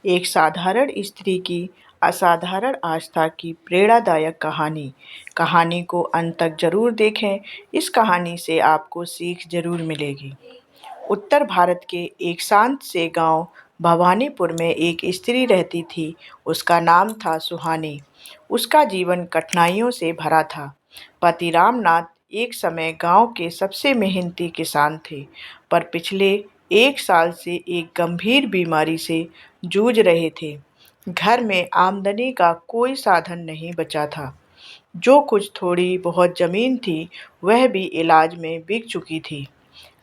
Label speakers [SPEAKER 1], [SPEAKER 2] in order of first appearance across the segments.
[SPEAKER 1] एक साधारण स्त्री की असाधारण आस्था की प्रेरणादायक कहानी। कहानी को अंत तक जरूर देखें। इस कहानी से आपको सीख जरूर मिलेगी। उत्तर भारत के एक शांत से गांव भवानीपुर में एक स्त्री रहती थी। उसका नाम था सुहानी। उसका जीवन कठिनाइयों से भरा था। पति रामनाथ एक समय गांव के सबसे मेहनती किसान थे, पर पिछले 1 साल से एक गंभीर बीमारी से जूझ रहे थे। घर में आमदनी का कोई साधन नहीं बचा था। जो कुछ थोड़ी बहुत जमीन थी, वह भी इलाज में बिक चुकी थी।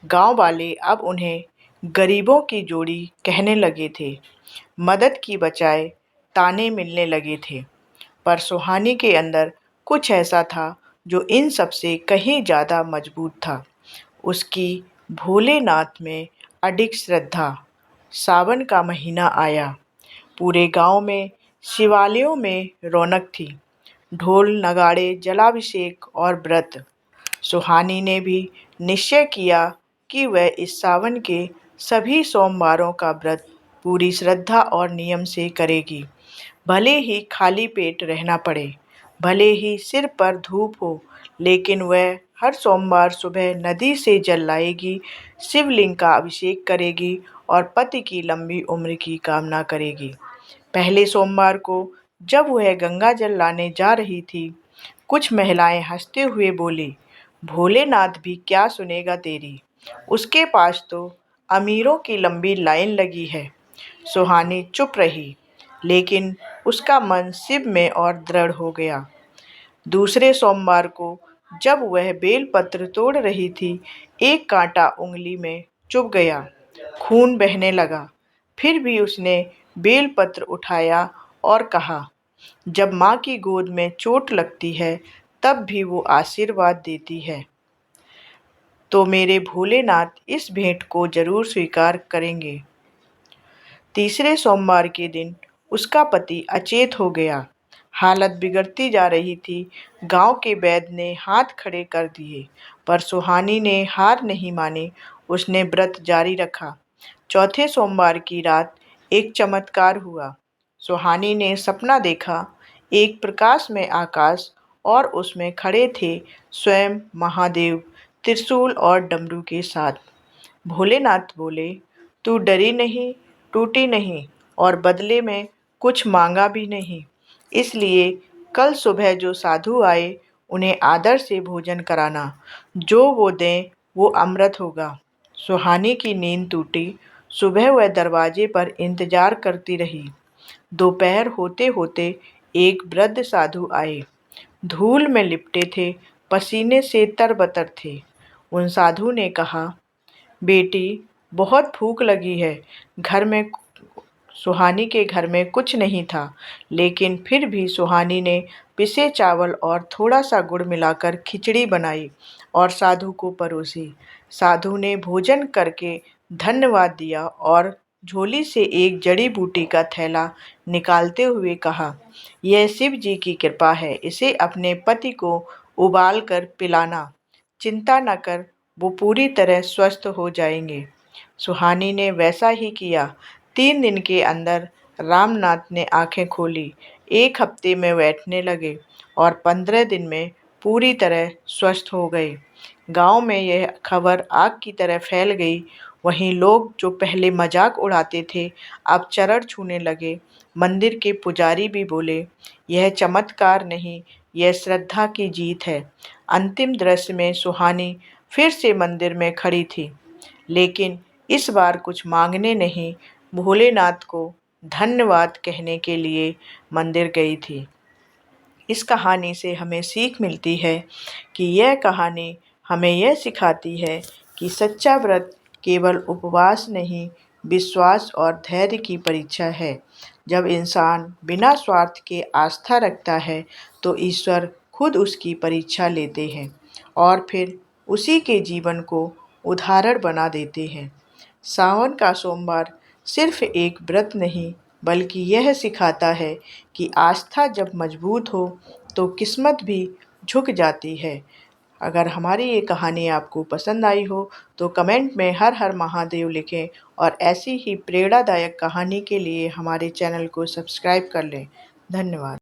[SPEAKER 1] गांव वाले अब उन्हें गरीबों की जोड़ी कहने लगे थे। मदद की बजाय ताने मिलने लगे थे। पर सुहानी के अंदर कुछ ऐसा था जो इन सब से कहीं ज़्यादा मजबूत था। उसकी भोलेनाथ में अडिग श्रद्धा। सावन का महीना आया। पूरे गांव में शिवालयों में रौनक थी। ढोल नगाड़े, जलाभिषेक और व्रत। सुहानी ने भी निश्चय किया कि वह इस सावन के सभी सोमवारों का व्रत पूरी श्रद्धा और नियम से करेगी। भले ही खाली पेट रहना पड़े, भले ही सिर पर धूप हो, लेकिन वह हर सोमवार सुबह नदी से जल लाएगी, शिवलिंग का अभिषेक करेगी और पति की लंबी उम्र की कामना करेगी। पहले सोमवार को जब वह गंगा जल लाने जा रही थी, कुछ महिलाएं हंसते हुए बोली, भोलेनाथ भी क्या सुनेगा तेरी, उसके पास तो अमीरों की लंबी लाइन लगी है। सुहानी चुप रही, लेकिन उसका मन शिव में और दृढ़ हो गया। दूसरे सोमवार को जब वह बेलपत्र तोड़ रही थी, एक कांटा उंगली में चुभ गया। खून बहने लगा। फिर भी उसने बेलपत्र उठाया और कहा, जब माँ की गोद में चोट लगती है, तब भी वो आशीर्वाद देती है, तो मेरे भोलेनाथ इस भेंट को जरूर स्वीकार करेंगे। तीसरे सोमवार के दिन उसका पति अचेत हो गया। हालत बिगड़ती जा रही थी। गांव के वैद्य ने हाथ खड़े कर दिए, पर सुहानी ने हार नहीं मानी। उसने व्रत जारी रखा। चौथे सोमवार की रात एक चमत्कार हुआ। सुहानी ने सपना देखा। एक प्रकाश में आकाश, और उसमें खड़े थे स्वयं महादेव, त्रिशूल और डमरू के साथ। भोलेनाथ बोले, तू डरी नहीं, टूटी नहीं और बदले में कुछ मांगा भी नहीं। इसलिए कल सुबह जो साधु आए, उन्हें आदर से भोजन कराना। जो वो दें वो अमृत होगा। सुहानी की नींद टूटी। सुबह वह दरवाजे पर इंतजार करती रही। दोपहर होते होते एक वृद्ध साधु आए। धूल में लिपटे थे, पसीने से तरबतर थे। उन साधु ने कहा, बेटी, बहुत भूख लगी है। घर में सुहानी के घर में कुछ नहीं था, लेकिन फिर भी सुहानी ने पिसे चावल और थोड़ा सा गुड़ मिलाकर खिचड़ी बनाई और साधु को परोसी। साधु ने भोजन करके धन्यवाद दिया और झोली से एक जड़ी बूटी का थैला निकालते हुए कहा, यह शिव जी की कृपा है, इसे अपने पति को उबाल कर पिलाना। चिंता न कर, वो पूरी तरह स्वस्थ हो जाएंगे। सुहानी ने वैसा ही किया। 3 दिन के अंदर रामनाथ ने आंखें खोली। 1 हफ्ते में बैठने लगे और 15 दिन में पूरी तरह स्वस्थ हो गए। गांव में यह खबर आग की तरह फैल गई। वहीं लोग जो पहले मजाक उड़ाते थे, अब चरण छूने लगे। मंदिर के पुजारी भी बोले, यह चमत्कार नहीं, यह श्रद्धा की जीत है। अंतिम दृश्य में सुहानी फिर से मंदिर में खड़ी थी, लेकिन इस बार कुछ मांगने नहीं, भोलेनाथ को धन्यवाद कहने के लिए मंदिर गई थी। इस कहानी से हमें सीख मिलती है कि यह कहानी हमें यह सिखाती है कि सच्चा व्रत केवल उपवास नहीं, विश्वास और धैर्य की परीक्षा है। जब इंसान बिना स्वार्थ के आस्था रखता है, तो ईश्वर खुद उसकी परीक्षा लेते हैं और फिर उसी के जीवन को उदाहरण बना देते हैं। सावन का सोमवार सिर्फ एक व्रत नहीं, बल्कि यह सिखाता है कि आस्था जब मजबूत हो, तो किस्मत भी झुक जाती है। अगर हमारी ये कहानी आपको पसंद आई हो तो कमेंट में हर हर महादेव लिखें और ऐसी ही प्रेरणादायक कहानी के लिए हमारे चैनल को सब्सक्राइब कर लें। धन्यवाद।